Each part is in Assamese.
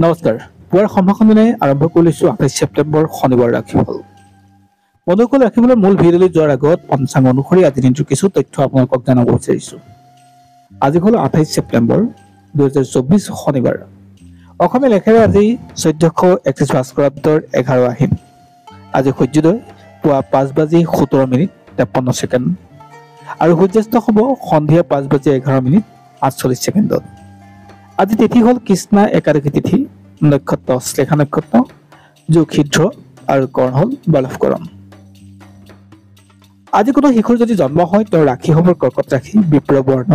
নমস্কাৰ পুৱাৰ সম্ভাষণে আৰম্ভ কৰিছো 28 ছেপ্টেম্বৰ শনিবাৰ ৰাশিফল বন্ধুসকল ৰাশিফলৰ মূল ভিডিঅ'লৈ যোৱাৰ আগত পঞ্চাংগ অনুসৰি আজি দিনটোৰ কিছু তথ্য আপোনালোকক জনাব বিচাৰিছো আজি হ'ল 28 ছেপ্টেম্বৰ 2024 শনিবাৰ অসমীয়া লেখাৰে আজি 1431 ভাস্কৰাব্দৰ 11 আহিন আজি সূৰ্যোদয় পুৱা 5:17:53 আৰু সূৰ্যাস্ত হ'ব সন্ধিয়া 5:11:48 আজি তিথি হল কৃষ্ণা একাদশী তিথি নক্ষত্ৰ শ্লেষা নক্ষত্ৰ যোগ সিদ্ধ আৰু কৰ্ণ হল বালৱকৰণ আজি কোনো শিশুৰ যদি জন্ম হয় তেওঁৰ ৰাশি হ'ব কৰ্কট ৰাশি বিপ্ৰ বৰ্ণ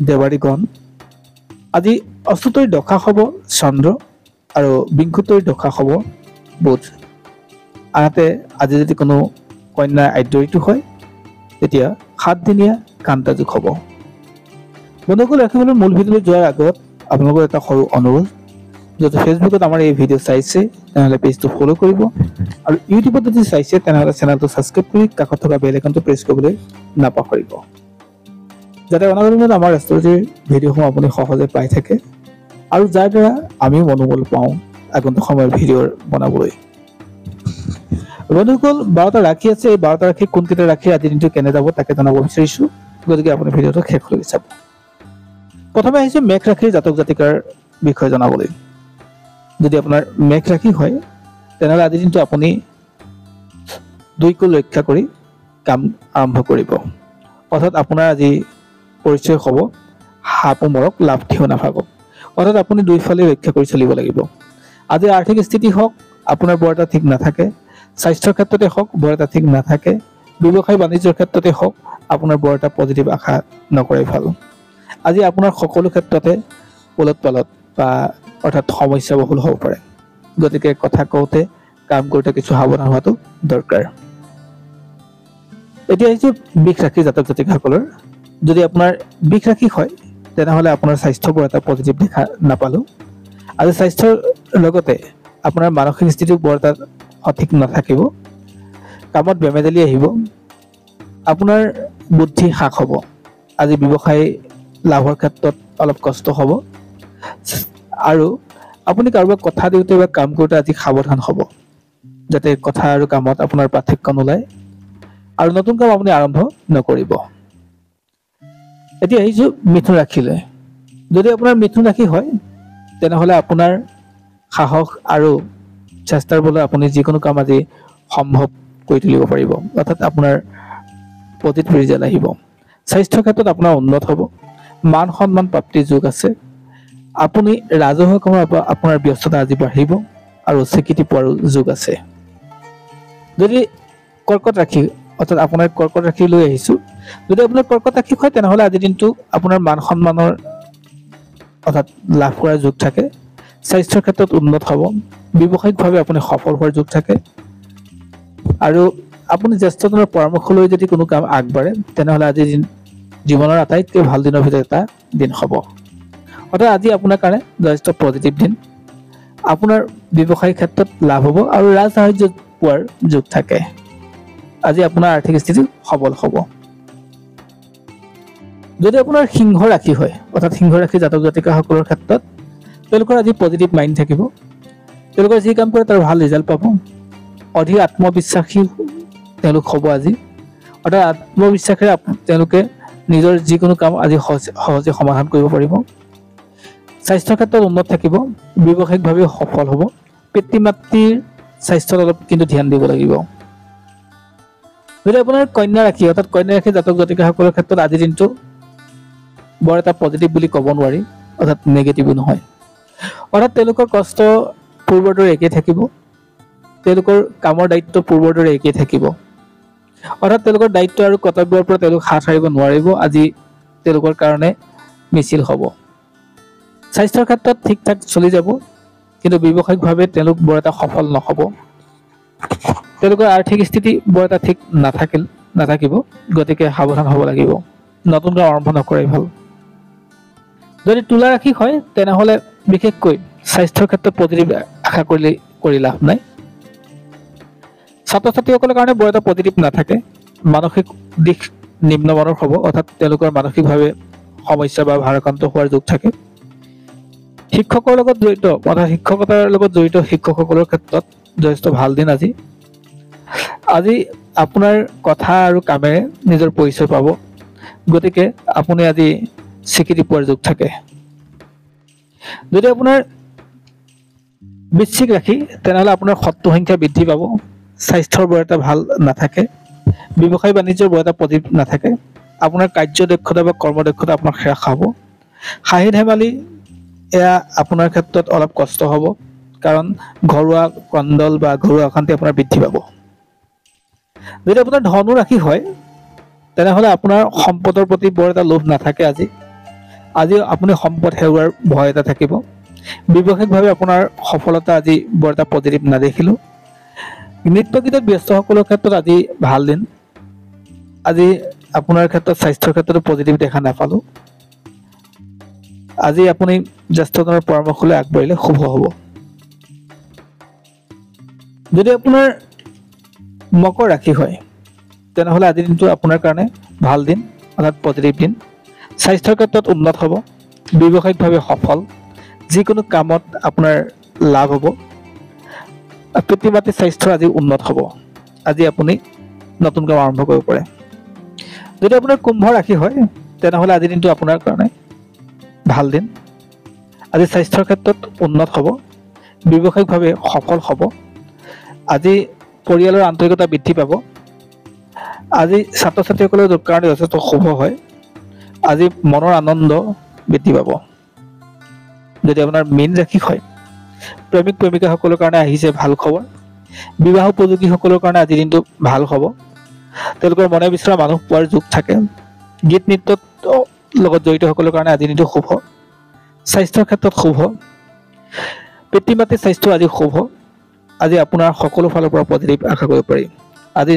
দেৱাৰী গণ আজি অষ্টতৰী দশা হ'ব চন্দ্ৰ আৰু বিংশতৰী দশা হ'ব বুধ আনহাতে আজি যদি কোনো কন্যা আদ্যঋতু হয় তেতিয়া 7 দিনীয়া কান্তা যোগ হ'ব বন্ধুসকল ৰাশিফলৰ মূল ভিডিঅ'লৈ যোৱাৰ আগত আপোনালোকৰ এটা সৰু অনুৰোধ যদি ফেচবুকত আমাৰ এই ভিডিঅ' চাইছে তেনেহলে পেজটো ফলো কৰিব আৰু ইউটিউবত যদি চাইছে তেনেহলে চেনেলটো সাবস্ক্ৰাইব কৰি কাষত থকা বেল আইকনটো প্ৰেছ কৰিবলৈ নাপাহৰিব যাতে অনাগত আমাৰ এষ্ট্ৰলজিৰ ভিডিঅ'সমূহ আপুনি সহজে পাই থাকে আৰু যাৰ দ্বাৰা আমি মনোবল পাওঁ আগন্তুক সময়ৰ ভিডিঅ' বনাবলৈ বন্ধুসকল 12টা ৰাশি আছে এই 12টা ৰাশি কোনকেইটা ৰাশি আজি দিনটো কেনে যাব তাকে জনাব বিচাৰিছো গতিকে আপুনি ভিডিঅ'টো শেষলৈকে চাব প্ৰথমে আহিছে মেঘ ৰাশিৰ জাতক জাতিকাৰ বিষয়ে জনাবলৈ যদি আপোনাৰ মেঘ ৰাশি হয় তেনেহলে আজি দিনটো আপুনি দুইকো লক্ষ্য কৰি কাম আৰম্ভ কৰিব অৰ্থাৎ আপোনাৰ আজি পৰিচয় হ'ব হাপো মৰক লাভ থিও নাভাগক অৰ্থাৎ আপুনি দুইফালে লক্ষ্য কৰি চলিব লাগিব আজি আৰ্থিক স্থিতি হওক আপোনাৰ বৰ এটা ঠিক নাথাকে স্বাস্থ্যৰ ক্ষেত্ৰতে হওক বৰ এটা ঠিক নাথাকে ব্যৱসায় বাণিজ্যৰ ক্ষেত্ৰতে হওক আপোনাৰ বৰ এটা পজিটিভ আশা নকৰে ভাল আজি আপোনাৰ সকলো ক্ষেত্ৰতে উলট পালট বা অৰ্থাৎ সমস্যা বহুল হ'ব পাৰে গতিকে কথা কওঁতে কাম কৰোঁতে কিছু সাৱধান হোৱাটো দৰকাৰ এতিয়া আহিছে বৃষ ৰাশি জাতক জাতিকাসকলৰ যদি আপোনাৰ বৃষ ৰাশি হয় তেনেহলে আপোনাৰ স্বাস্থ্যৰ বৰ এটা পজিটিভ দেখা নাপালো আজি স্বাস্থ্যৰ লগতে আপোনাৰ মানসিক স্থিতিও বৰ এটা সঠিক নাথাকিব কামত বেমেজালি আহিব আপোনাৰ বুদ্ধি হ্ৰাস হ'ব আজি ব্যৱসায় লাভৰ ক্ষেত্ৰত অলপ কষ্ট হ'ব আৰু আপুনি কাৰোবাক কথা দিওঁতে বা কাম কৰোঁতে আজি সাৱধান হ'ব যাতে কথা আৰু কামত আপোনাৰ পাৰ্থক্য নোলায় আৰু নতুন কাম আপুনি আৰম্ভ নকৰিব এতিয়া আহিছো মিথুন ৰাশিলৈ যদি আপোনাৰ মিথুন ৰাশি হয় তেনেহলে আপোনাৰ সাহস আৰু চেষ্টাৰ বলত আপুনি যিকোনো কাম আজি সম্ভৱ কৰি তুলিব পাৰিব অৰ্থাৎ আপোনাৰ পজিটিভ ৰিজাল্ট আহিব স্বাস্থ্যৰ ক্ষেত্ৰত আপোনাৰ উন্নত হ'ব মান সন্মান প্ৰাপ্তিৰ যোগ আছে আপুনি ৰাজহুৱা কামৰ আপোনাৰ ব্যস্ততা আজি বাঢ়িব আৰু স্বীকৃতি পোৱাৰ যোগ আছে যদি কৰ্কট ৰাশি অৰ্থাৎ আপোনাৰ কৰ্কট ৰাশি লৈ আহিছো যদি আপোনাৰ কৰ্কট ৰাশি হয় তেনেহলে আজি দিনটো আপোনাৰ মান সন্মানৰ অৰ্থাৎ লাভ কৰাৰ যোগ থাকে স্বাস্থ্যৰ ক্ষেত্ৰত উন্নত হ'ব ব্যৱসায়িকভাৱে আপুনি সফল হোৱাৰ যোগ থাকে আৰু আপুনি জ্যেষ্ঠজনৰ পৰামৰ্শ লৈ যদি কোনো কাম আগবাঢ়ে তেনেহলে আজি জীৱনৰ আটাইতকৈ ভাল দিনৰ ভিতৰত এটা দিন হ'ব অৰ্থাৎ আজি আপোনাৰ কাৰণে যথেষ্ট পজিটিভ দিন আপোনাৰ ব্যৱসায়িক ক্ষেত্ৰত লাভ হ'ব আৰু ৰাজ সাহায্য পোৱাৰ যোগ থাকে আজি আপোনাৰ আৰ্থিক স্থিতি সবল হ'ব যদি আপোনাৰ সিংহ ৰাশি হয় অৰ্থাৎ সিংহ ৰাশি জাতক জাতিকাসকলৰ ক্ষেত্ৰত তেওঁলোকৰ আজি পজিটিভ মাইণ্ড থাকিব তেওঁলোকৰ যি কাম কৰে তাৰ ভাল ৰিজাল্ট পাব অধিক আত্মবিশ্বাসী তেওঁলোক হ'ব আজি অৰ্থাৎ আত্মবিশ্বাসেৰে তেওঁলোকে নিজৰ যিকোনো কাম আজি সহজে সমাধান কৰিব পাৰিব স্বাস্থ্যৰ ক্ষেত্ৰত উন্নত থাকিব ব্যৱসায়িকভাৱে সফল হ'ব পিতৃ মাতৃৰ স্বাস্থ্যত অলপ কিন্তু ধ্যান দিব লাগিব যদি আপোনাৰ কন্যা ৰাশি অৰ্থাৎ কন্যা ৰাশি জাতক জাতিকাসকলৰ ক্ষেত্ৰত আজিৰ দিনটো বৰ এটা পজিটিভ বুলি ক'ব নোৱাৰি অৰ্থাৎ নেগেটিভো নহয় অৰ্থাৎ তেওঁলোকৰ কষ্ট পূৰ্বৰ দৰে একেই থাকিব তেওঁলোকৰ কামৰ দায়িত্ব পূৰ্বৰ দৰে একেই থাকিব অৰ্থাৎ তেওঁলোকৰ দায়িত্ব আৰু কৰ্তব্যৰ পৰা তেওঁলোক হাত সাৰিব নোৱাৰিব আজি তেওঁলোকৰ কাৰণে মিছিল হ'ব স্বাস্থ্যৰ ক্ষেত্ৰত ঠিক ঠাক চলি যাব কিন্তু ব্যৱসায়িকভাৱে তেওঁলোক বৰ এটা সফল নহ'ব তেওঁলোকৰ আৰ্থিক স্থিতি বৰ এটা ঠিক নাথাকিব গতিকে সাৱধান হ'ব লাগিব নতুন কাম আৰম্ভ নকৰাই ভাল যদি তুলা ৰাশি হয় তেনেহলে বিশেষকৈ স্বাস্থ্যৰ ক্ষেত্ৰত পজিটিভ আশা কৰি লাভ নাই ছাত্ৰ ছাত্ৰীসকলৰ কাৰণে বৰ এটা পজিটিভ নাথাকে মানসিক দিশ নিম্নমানৰ হ'ব অৰ্থাৎ তেওঁলোকৰ মানসিকভাৱে সমস্যা বা ভাৰাক্ৰান্ত হোৱাৰ যোগ থাকে শিক্ষকৰ লগত জড়িত অৰ্থাৎ শিক্ষকতাৰ লগত জড়িত শিক্ষকসকলৰ ক্ষেত্ৰত যথেষ্ট ভাল দিন আজি। আজি আপোনাৰ কথা আৰু কামেৰে নিজৰ পৰিচয় পাব, গতিকে আপুনি আজি স্বীকৃতি পোৱাৰ যোগ থাকে। যদি আপোনাৰ বৃশ্চিক ৰাশি, তেনেহ'লে আপোনাৰ শত্ৰু সংখ্যা বৃদ্ধি পাব, স্বাস্থ্যৰ বৰ এটা ভাল নাথাকে, ব্যৱসায় বাণিজ্যৰ বৰ এটা পজিটিভ নাথাকে, আপোনাৰ কাৰ্যদক্ষতা বা কৰ্মদক্ষতা আপোনাৰ হ্ৰাস হ'ব, হাঁহি ধেমালি এয়া আপোনাৰ ক্ষেত্ৰত অলপ কষ্ট হ'ব, কাৰণ ঘৰুৱা কণ্ডল বা ঘৰুৱা অশান্তি আপোনাৰ বৃদ্ধি পাব। যদি আপোনাৰ ধনু ৰাশি হয়, তেনেহ'লে আপোনাৰ সম্পদৰ প্ৰতি বৰ এটা লোভ নাথাকে আজি। আজি আপুনি সম্পদ হেৰুৱাৰ ভয় এটা থাকিব। ব্যৱসায়িকভাৱে আপোনাৰ সফলতা আজি বৰ এটা পজিটিভ নেদেখিলোঁ। নৃত্য গীতত ব্যস্তসকলৰ ক্ষেত্ৰত আজি ভাল দিন। আজি আপোনাৰ ক্ষেত্ৰত স্বাস্থ্যৰ ক্ষেত্ৰতো পজিটিভ দেখা নাপালোঁ। আজি আপুনি জ্যেষ্ঠজনৰ পৰামৰ্শ লৈ আগবাঢ়িলে শুভ হ'ব। যদি আপোনাৰ মকৰ ৰাশি হয়, তেনেহ'লে আজিৰ দিনটো আপোনাৰ কাৰণে ভাল দিন, অৰ্থাৎ পজিটিভ দিন। স্বাস্থ্যৰ ক্ষেত্ৰত উন্নত হ'ব, ব্যৱসায়িকভাৱে সফল, যিকোনো কামত আপোনাৰ লাভ হ'ব, পিতৃ মাতৃৰ স্বাস্থ্য আজি উন্নত হ'ব। আজি আপুনি নতুন কাম আৰম্ভ কৰিব পাৰে। যদি আপোনাৰ কুম্ভ ৰাশি হয়, তেনেহ'লে আজিৰ দিনটো আপোনাৰ কাৰণে ভাল দিন। আজি স্বাস্থ্যৰ ক্ষেত্ৰত উন্নত হ'ব, ব্যৱসায়িকভাৱে সফল হ'ব, আজি পৰিয়ালৰ আন্তৰিকতা বৃদ্ধি পাব, আজি ছাত্ৰ ছাত্ৰীসকলৰ কাৰণে যথেষ্ট শুভ হয়, আজি মনৰ আনন্দ বৃদ্ধি পাব। যদি আপোনাৰ মীন ৰাশি হয়, প্ৰেমিক প্ৰেমিকাসকলৰ কাৰণে আহিছে ভাল খবৰ, বিবাহ উপযোগীসকলৰ কাৰণে আজিৰ দিনটো ভাল হ'ব, তেওঁলোকৰ মনে বিচৰা মানুহ পোৱাৰ যোগ থাকে, গীত নৃত্যত লগত জড়িতসকলৰ কাৰণে আজিৰ দিনটো শুভ, স্বাস্থ্যৰ ক্ষেত্ৰত শুভ, পিতৃ মাতৃৰ স্বাস্থ্য আজি শুভ। আজি আপোনাৰ সকলো ফালৰ পৰা পজিটিভ আশা কৰিব পাৰি। আজি